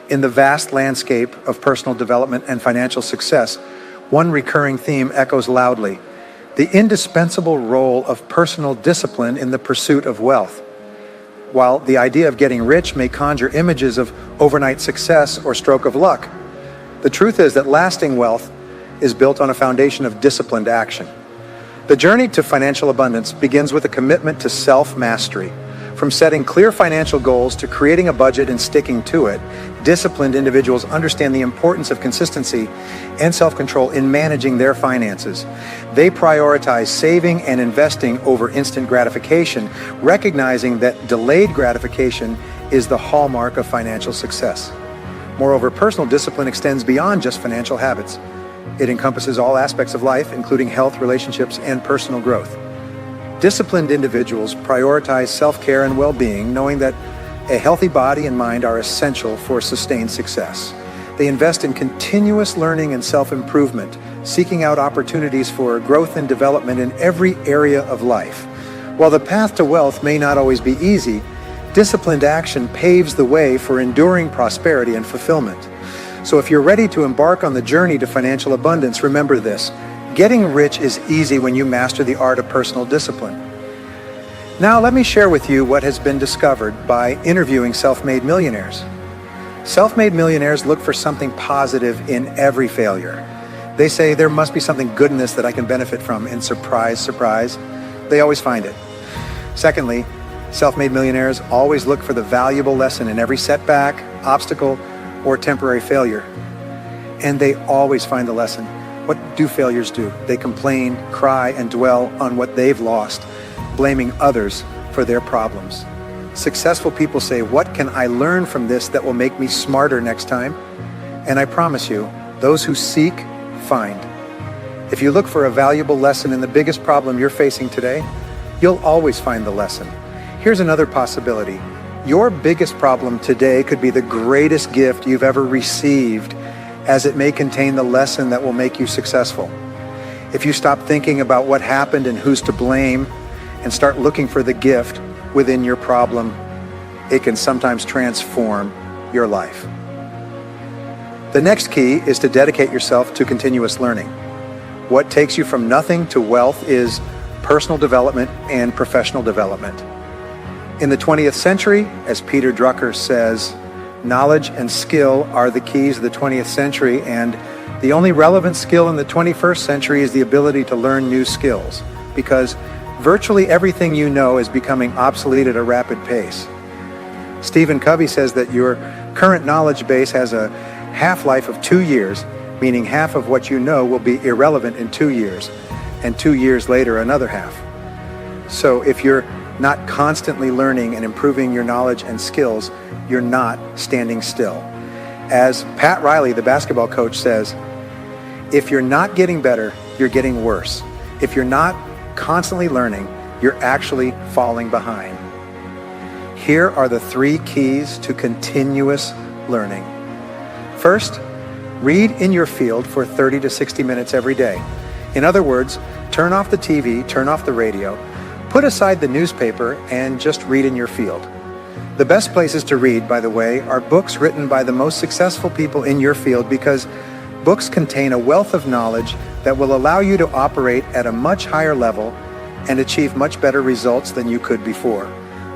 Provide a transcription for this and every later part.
In the vast landscape of personal development and financial success, one recurring theme echoes loudly: the indispensable role of personal discipline in the pursuit of wealth. While the idea of getting rich may conjure images of overnight success or stroke of luck, the truth is that lasting wealth is built on a foundation of disciplined action. The journey to financial abundance begins with a commitment to self-mastery. From setting clear financial goals to creating a budget and sticking to it, disciplined individuals understand the importance of consistency and self-control in managing their finances. They prioritize saving and investing over instant gratification, recognizing that delayed gratification is the hallmark of financial success. Moreover, personal discipline extends beyond just financial habits. It encompasses all aspects of life, including health, relationships, and personal growth. Disciplined individuals prioritize self-care and well-being, knowing that a healthy body and mind are essential for sustained success. They invest in continuous learning and self-improvement, seeking out opportunities for growth and development in every area of life. While the path to wealth may not always be easy, disciplined action paves the way for enduring prosperity and fulfillment. So if you're ready to embark on the journey to financial abundance, remember this: getting rich is easy when you master the art of personal discipline. Now let me share with you what has been discovered by interviewing self-made millionaires. Self-made millionaires look for something positive in every failure. They say there must be something good in this that I can benefit from, and surprise, surprise, they always find it. Secondly, self-made millionaires always look for the valuable lesson in every setback, obstacle, or temporary failure. And they always find the lesson. What do failures do? They complain, cry, and dwell on what they've lost, blaming others for their problems. Successful people say, what can I learn from this that will make me smarter next time? And I promise you, those who seek, find. If you look for a valuable lesson in the biggest problem you're facing today, you'll always find the lesson. Here's another possibility. Your biggest problem today could be the greatest gift you've ever received, as it may contain the lesson that will make you successful. If you stop thinking about what happened and who's to blame and start looking for the gift within your problem, it can sometimes transform your life. The next key is to dedicate yourself to continuous learning. What takes you from nothing to wealth is personal development and professional development. In the 20th century, as Peter Drucker says, knowledge and skill are the keys of the 20th century, and the only relevant skill in the 21st century is the ability to learn new skills, because virtually everything you know is becoming obsolete at a rapid pace. Stephen Covey says that your current knowledge base has a half-life of 2 years, meaning half of what you know will be irrelevant in 2 years, and 2 years later another half. So if you're not constantly learning and improving your knowledge and skills, you're not standing still. As Pat Riley, the basketball coach, says, if you're not getting better, you're getting worse. If you're not constantly learning, you're actually falling behind. Here are the 3 keys to continuous learning. First, read in your field for 30 to 60 minutes every day. In other words, turn off the TV, turn off the radio, put aside the newspaper, and just read in your field. The best places to read, by the way, are books written by the most successful people in your field, because books contain a wealth of knowledge that will allow you to operate at a much higher level and achieve much better results than you could before.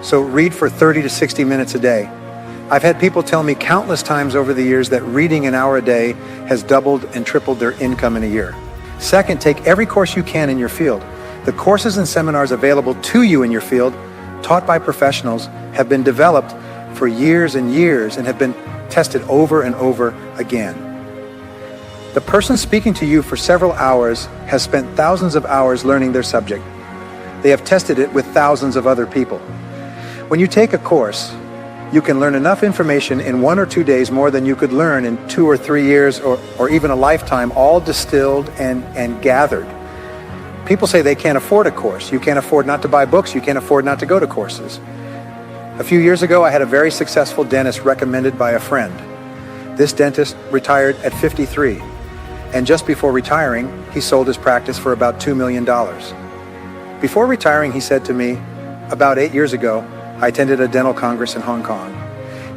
So read for 30 to 60 minutes a day. I've had people tell me countless times over the years that reading an hour a day has doubled and tripled their income in a year. Second, take every course you can in your field. The courses and seminars available to you in your field, taught by professionals, have been developed for years and years and have been tested over and over again. The person speaking to you for several hours has spent thousands of hours learning their subject. They have tested it with thousands of other people. When you take a course, you can learn enough information in 1 or 2 days more than you could learn in 2 or 3 years or even a lifetime, all distilled and gathered. People say they can't afford a course. You can't afford not to buy books. You can't afford not to go to courses. A few years ago, I had a very successful dentist recommended by a friend. This dentist retired at 53, and just before retiring, he sold his practice for about $2 million. Before retiring, he said to me, about 8 years ago, I attended a dental congress in Hong Kong.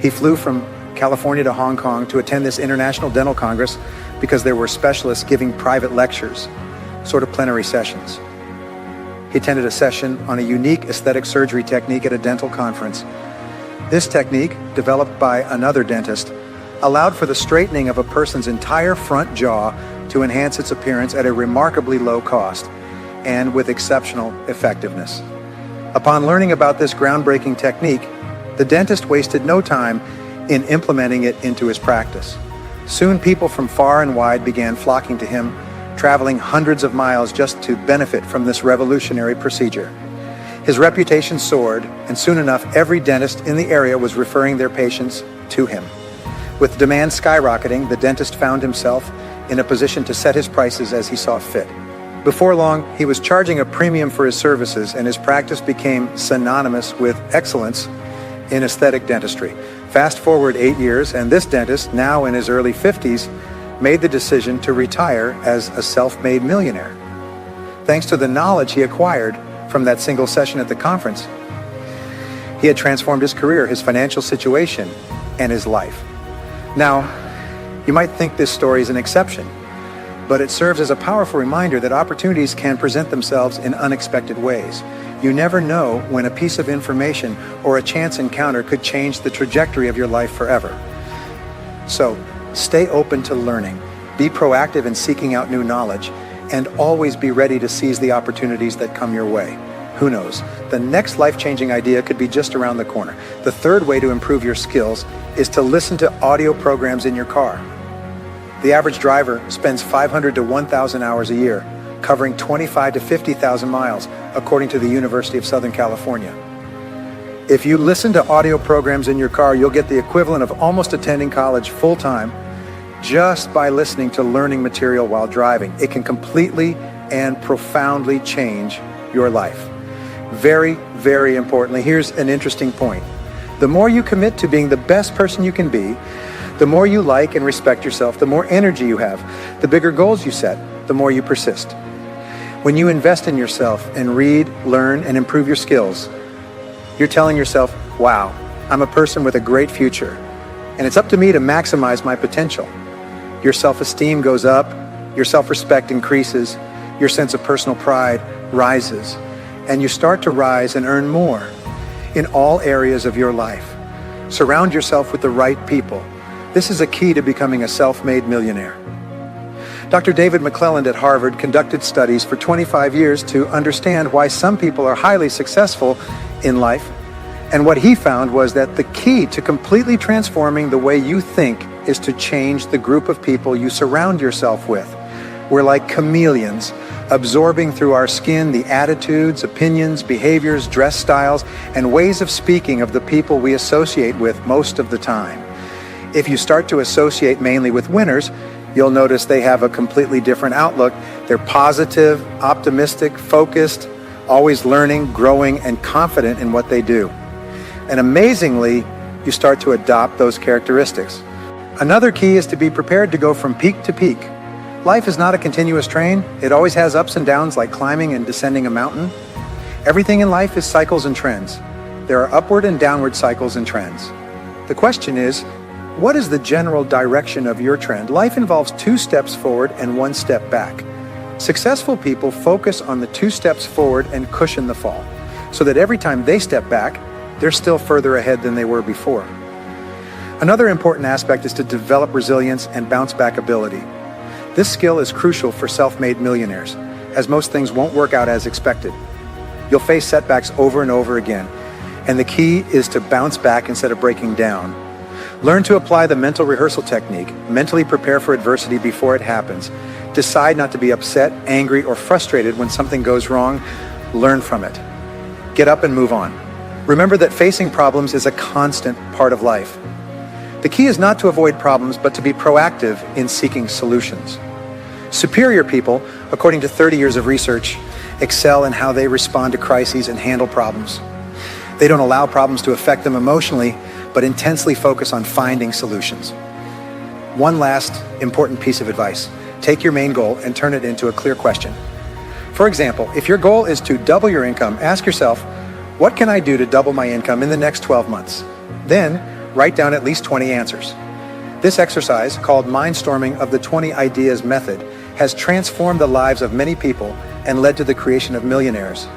He flew from California to Hong Kong, to attend this International Dental Congress because there were specialists giving private lectures, sort of plenary sessions. He attended a session on a unique aesthetic surgery technique at a dental conference. This technique, developed by another dentist, allowed for the straightening of a person's entire front jaw to enhance its appearance at a remarkably low cost and with exceptional effectiveness. Upon learning about this groundbreaking technique, the dentist wasted no time in implementing it into his practice. Soon people from far and wide began flocking to him, traveling hundreds of miles just to benefit from this revolutionary procedure. His reputation soared, and soon enough every dentist in the area was referring their patients to him. With demand skyrocketing, the dentist found himself in a position to set his prices as he saw fit. Before long, he was charging a premium for his services, and his practice became synonymous with excellence in aesthetic dentistry. Fast forward 8 years, and this dentist, now in his early 50s, made the decision to retire as a self-made millionaire. Thanks to the knowledge he acquired from that single session at the conference, he had transformed his career, his financial situation, and his life. Now, you might think this story is an exception, but it serves as a powerful reminder that opportunities can present themselves in unexpected ways. You never know when a piece of information or a chance encounter could change the trajectory of your life forever. So, stay open to learning, be proactive in seeking out new knowledge, and always be ready to seize the opportunities that come your way. Who knows? The next life-changing idea could be just around the corner. The third way to improve your skills is to listen to audio programs in your car. The average driver spends 500 to 1,000 hours a year, covering 25 to 50,000 miles, according to the University of Southern California. If you listen to audio programs in your car, you'll get the equivalent of almost attending college full-time just by listening to learning material while driving. It can completely and profoundly change your life. Very, very importantly, here's an interesting point. The more you commit to being the best person you can be, the more you like and respect yourself, the more energy you have, the bigger goals you set, the more you persist. When you invest in yourself and read, learn, and improve your skills, you're telling yourself, wow, I'm a person with a great future, and it's up to me to maximize my potential. Your self-esteem goes up, your self-respect increases, your sense of personal pride rises, and you start to rise and earn more in all areas of your life. Surround yourself with the right people. This is a key to becoming a self-made millionaire. Dr. David McClelland at Harvard conducted studies for 25 years to understand why some people are highly successful in life. And what he found was that the key to completely transforming the way you think is to change the group of people you surround yourself with. We're like chameleons, absorbing through our skin the attitudes, opinions, behaviors, dress styles, and ways of speaking of the people we associate with most of the time. If you start to associate mainly with winners, you'll notice they have a completely different outlook. They're positive, optimistic, focused, always learning, growing, and confident in what they do. And amazingly, you start to adopt those characteristics. Another key is to be prepared to go from peak to peak. Life is not a continuous train. It always has ups and downs like climbing and descending a mountain. Everything in life is cycles and trends. There are upward and downward cycles and trends. The question is, what is the general direction of your trend? Life involves 2 steps forward and 1 step back. Successful people focus on the 2 steps forward and cushion the fall, so that every time they step back, they're still further ahead than they were before. Another important aspect is to develop resilience and bounce back ability. This skill is crucial for self-made millionaires, as most things won't work out as expected. You'll face setbacks over and over again, and the key is to bounce back instead of breaking down. Learn to apply the mental rehearsal technique. Mentally prepare for adversity before it happens. Decide not to be upset, angry, or frustrated when something goes wrong. Learn from it. Get up and move on. Remember that facing problems is a constant part of life. The key is not to avoid problems, but to be proactive in seeking solutions. Superior people, according to 30 years of research, excel in how they respond to crises and handle problems. They don't allow problems to affect them emotionally, but intensely focus on finding solutions. One last important piece of advice. Take your main goal and turn it into a clear question. For example, if your goal is to double your income, ask yourself, what can I do to double my income in the next 12 months? Then, write down at least 20 answers. This exercise, called Mindstorming of the 20 Ideas Method, has transformed the lives of many people and led to the creation of millionaires.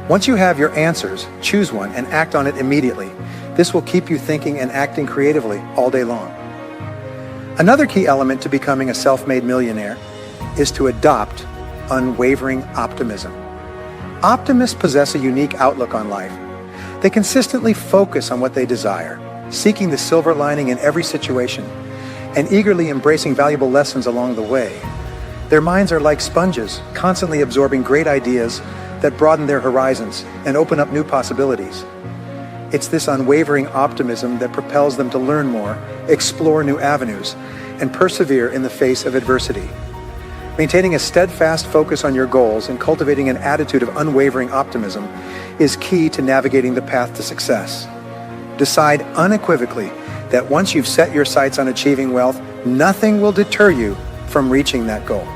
Once you have your answers, choose one and act on it immediately. This will keep you thinking and acting creatively all day long. Another key element to becoming a self-made millionaire is to adopt unwavering optimism. Optimists possess a unique outlook on life. They consistently focus on what they desire, seeking the silver lining in every situation, and eagerly embracing valuable lessons along the way. Their minds are like sponges, constantly absorbing great ideas that broaden their horizons and open up new possibilities. It's this unwavering optimism that propels them to learn more, explore new avenues, and persevere in the face of adversity. Maintaining a steadfast focus on your goals and cultivating an attitude of unwavering optimism is key to navigating the path to success. Decide unequivocally that once you've set your sights on achieving wealth, nothing will deter you from reaching that goal.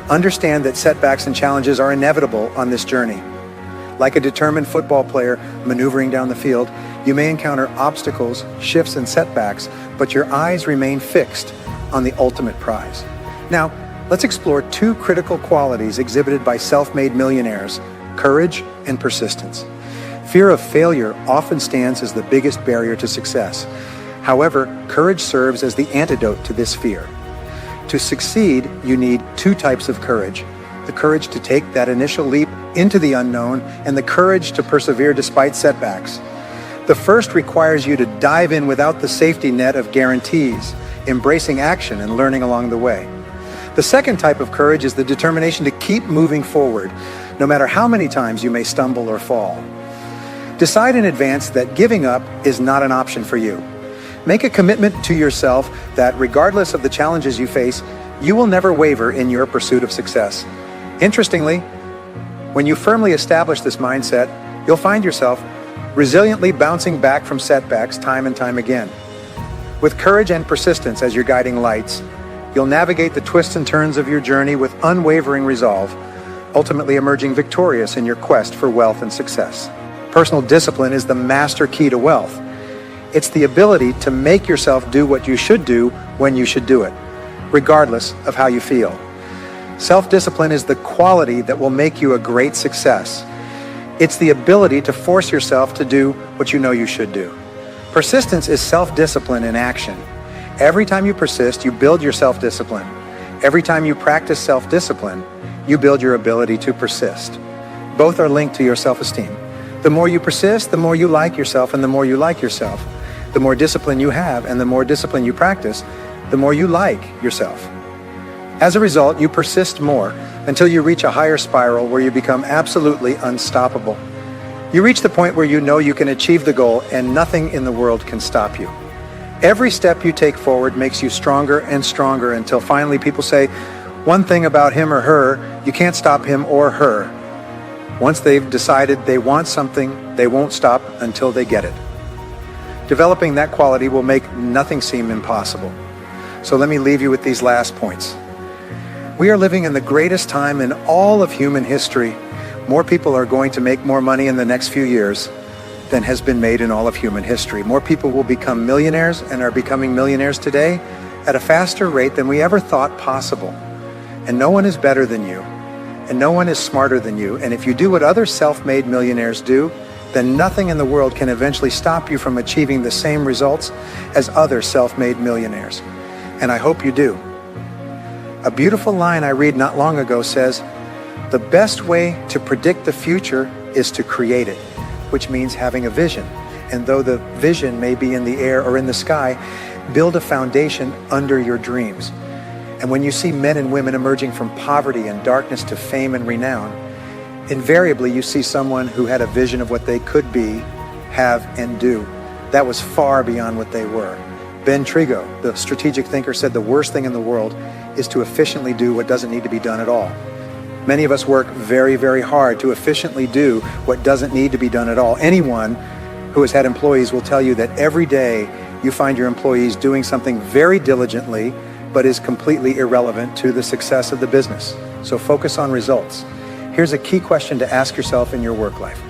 Understand that setbacks and challenges are inevitable on this journey. Like a determined football player maneuvering down the field, you may encounter obstacles, shifts, and setbacks, but your eyes remain fixed on the ultimate prize. Now, let's explore two critical qualities exhibited by self-made millionaires: courage and persistence. Fear of failure often stands as the biggest barrier to success. However, courage serves as the antidote to this fear. To succeed, you need two types of courage: the courage to take that initial leap into the unknown and the courage to persevere despite setbacks. The first requires you to dive in without the safety net of guarantees, embracing action and learning along the way. The second type of courage is the determination to keep moving forward, no matter how many times you may stumble or fall. Decide in advance that giving up is not an option for you. Make a commitment to yourself that regardless of the challenges you face, you will never waver in your pursuit of success. Interestingly, when you firmly establish this mindset, you'll find yourself resiliently bouncing back from setbacks time and time again. With courage and persistence as your guiding lights, you'll navigate the twists and turns of your journey with unwavering resolve, ultimately emerging victorious in your quest for wealth and success. Personal discipline is the master key to wealth. It's the ability to make yourself do what you should do when you should do it, regardless of how you feel. Self-discipline is the quality that will make you a great success. It's the ability to force yourself to do what you know you should do. Persistence is self-discipline in action. Every time you persist, you build your self-discipline. Every time you practice self-discipline, you build your ability to persist. Both are linked to your self-esteem. The more you persist, the more you like yourself, and the more you like yourself, the more discipline you have, and the more discipline you practice, the more you like yourself. As a result, you persist more until you reach a higher spiral where you become absolutely unstoppable. You reach the point where you know you can achieve the goal and nothing in the world can stop you. Every step you take forward makes you stronger and stronger until finally people say one thing about him or her: you can't stop him or her. Once they've decided they want something, they won't stop until they get it. Developing that quality will make nothing seem impossible. So let me leave you with these last points. We are living in the greatest time in all of human history. More people are going to make more money in the next few years than has been made in all of human history. More people will become millionaires and are becoming millionaires today at a faster rate than we ever thought possible. And no one is better than you, and no one is smarter than you. And if you do what other self-made millionaires do, then nothing in the world can eventually stop you from achieving the same results as other self-made millionaires. And I hope you do. A beautiful line I read not long ago says, "The best way to predict the future is to create it," which means having a vision. And though the vision may be in the air or in the sky, build a foundation under your dreams. And when you see men and women emerging from poverty and darkness to fame and renown, invariably you see someone who had a vision of what they could be, have, and do. That was far beyond what they were. Ben Trigo, the strategic thinker, said the worst thing in the world is to efficiently do what doesn't need to be done at all. Many of us work very, very hard to efficiently do what doesn't need to be done at all. Anyone who has had employees will tell you that every day you find your employees doing something very diligently, but is completely irrelevant to the success of the business. So focus on results. Here's a key question to ask yourself in your work life.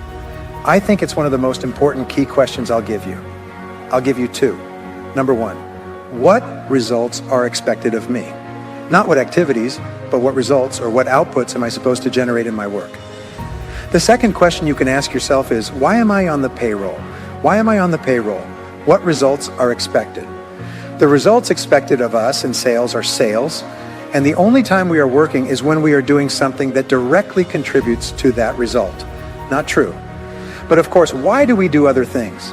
I think it's one of the most important key questions I'll give you. I'll give you two. Number one, what results are expected of me? Not what activities, but what results or what outputs am I supposed to generate in my work? The second question you can ask yourself is, why am I on the payroll? Why am I on the payroll? What results are expected? The results expected of us in sales are sales, and the only time we are working is when we are doing something that directly contributes to that result. Not true. But of course, why do we do other things?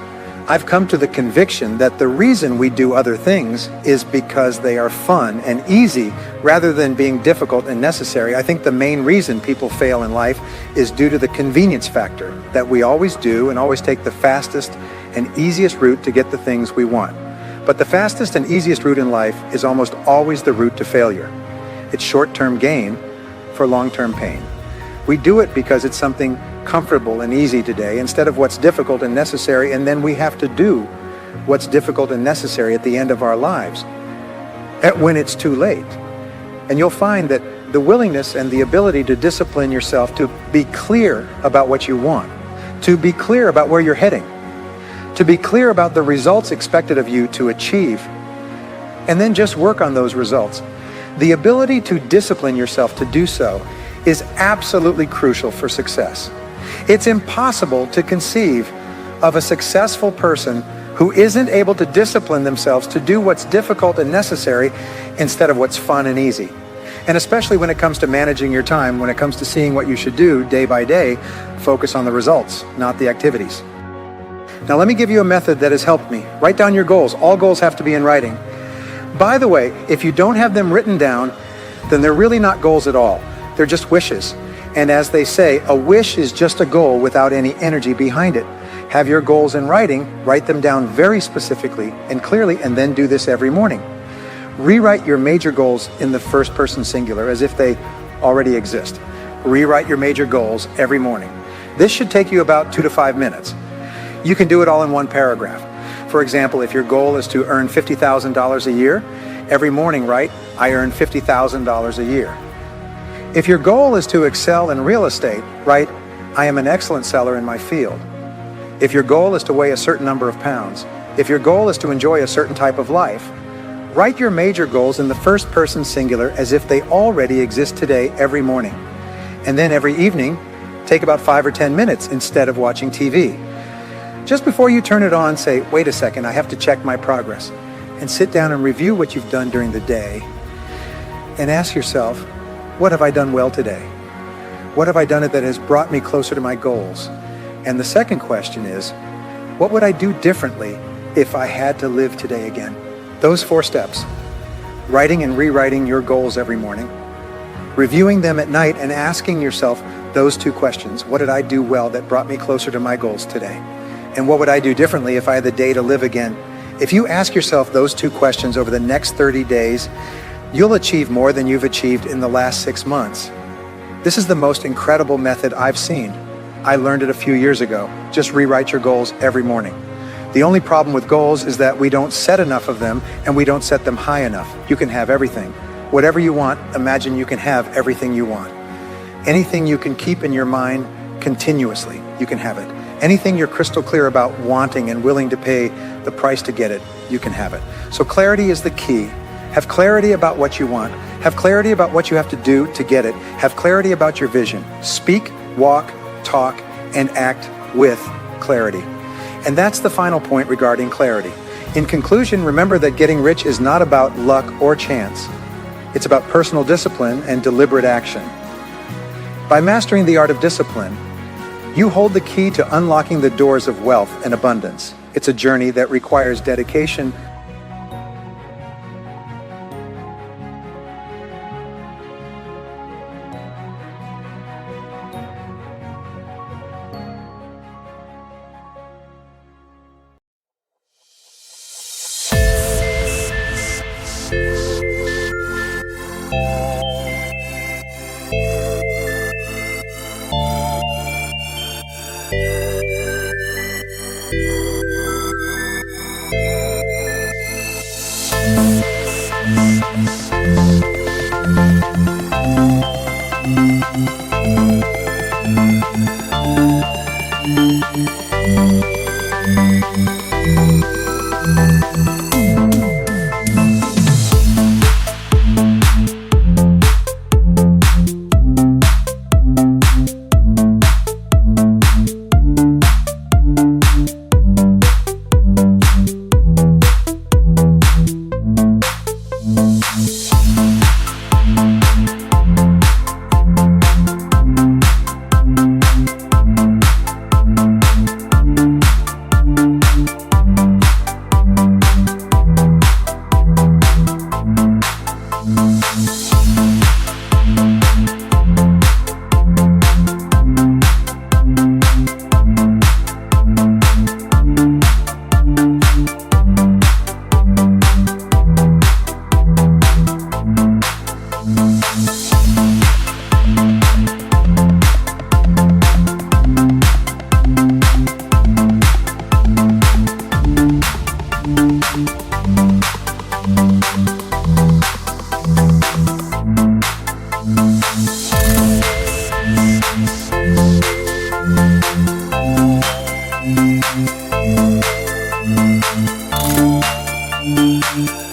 I've come to the conviction that the reason we do other things is because they are fun and easy rather than being difficult and necessary. I think the main reason people fail in life is due to the convenience factor, that we always do and always take the fastest and easiest route to get the things we want. But the fastest and easiest route in life is almost always the route to failure. It's short-term gain for long-term pain. We do it because it's something comfortable and easy today instead of what's difficult and necessary, and then we have to do what's difficult and necessary at the end of our lives when it's too late. And you'll find that the willingness and the ability to discipline yourself to be clear about what you want, to be clear about where you're heading, to be clear about the results expected of you to achieve, and then just work on those results. The ability to discipline yourself to do so is absolutely crucial for success. It's impossible to conceive of a successful person who isn't able to discipline themselves to do what's difficult and necessary instead of what's fun and easy. And especially when it comes to managing your time, when it comes to seeing what you should do day by day, focus on the results, not the activities. Now let me give you a method that has helped me. Write down your goals. All goals have to be in writing. By the way, if you don't have them written down, then they're really not goals at all. They're just wishes. And as they say, a wish is just a goal without any energy behind it. Have your goals in writing, write them down very specifically and clearly, and then do this every morning. Rewrite your major goals in the first person singular as if they already exist. Rewrite your major goals every morning. This should take you about 2 to 5 minutes. You can do it all in one paragraph. For example, if your goal is to earn $50,000 a year, every morning write, I earn $50,000 a year. If your goal is to excel in real estate, write, I am an excellent seller in my field. If your goal is to weigh a certain number of pounds, if your goal is to enjoy a certain type of life, write your major goals in the first person singular as if they already exist today every morning. And then every evening, take about 5 or 10 minutes instead of watching TV. Just before you turn it on, say, wait a second, I have to check my progress. And sit down and review what you've done during the day. And ask yourself, what have I done well today? What have I done that has brought me closer to my goals? And the second question is, what would I do differently if I had to live today again? Those 4 steps: writing and rewriting your goals every morning, reviewing them at night and asking yourself those 2 questions. What did I do well that brought me closer to my goals today? And what would I do differently if I had the day to live again? If you ask yourself those 2 questions over the next 30 days, you'll achieve more than you've achieved in the last 6 months. This is the most incredible method I've seen. I learned it a few years ago. Just rewrite your goals every morning. The only problem with goals is that we don't set enough of them and we don't set them high enough. You can have everything. Whatever you want, imagine you can have everything you want. Anything you can keep in your mind continuously, you can have it. Anything you're crystal clear about wanting and willing to pay the price to get it, you can have it. So clarity is the key. Have clarity about what you want. Have clarity about what you have to do to get it. Have clarity about your vision. Speak, walk, talk, and act with clarity. And that's the final point regarding clarity. In conclusion, remember that getting rich is not about luck or chance. It's about personal discipline and deliberate action. By mastering the art of discipline, you hold the key to unlocking the doors of wealth and abundance. It's a journey that requires dedication, Thank you.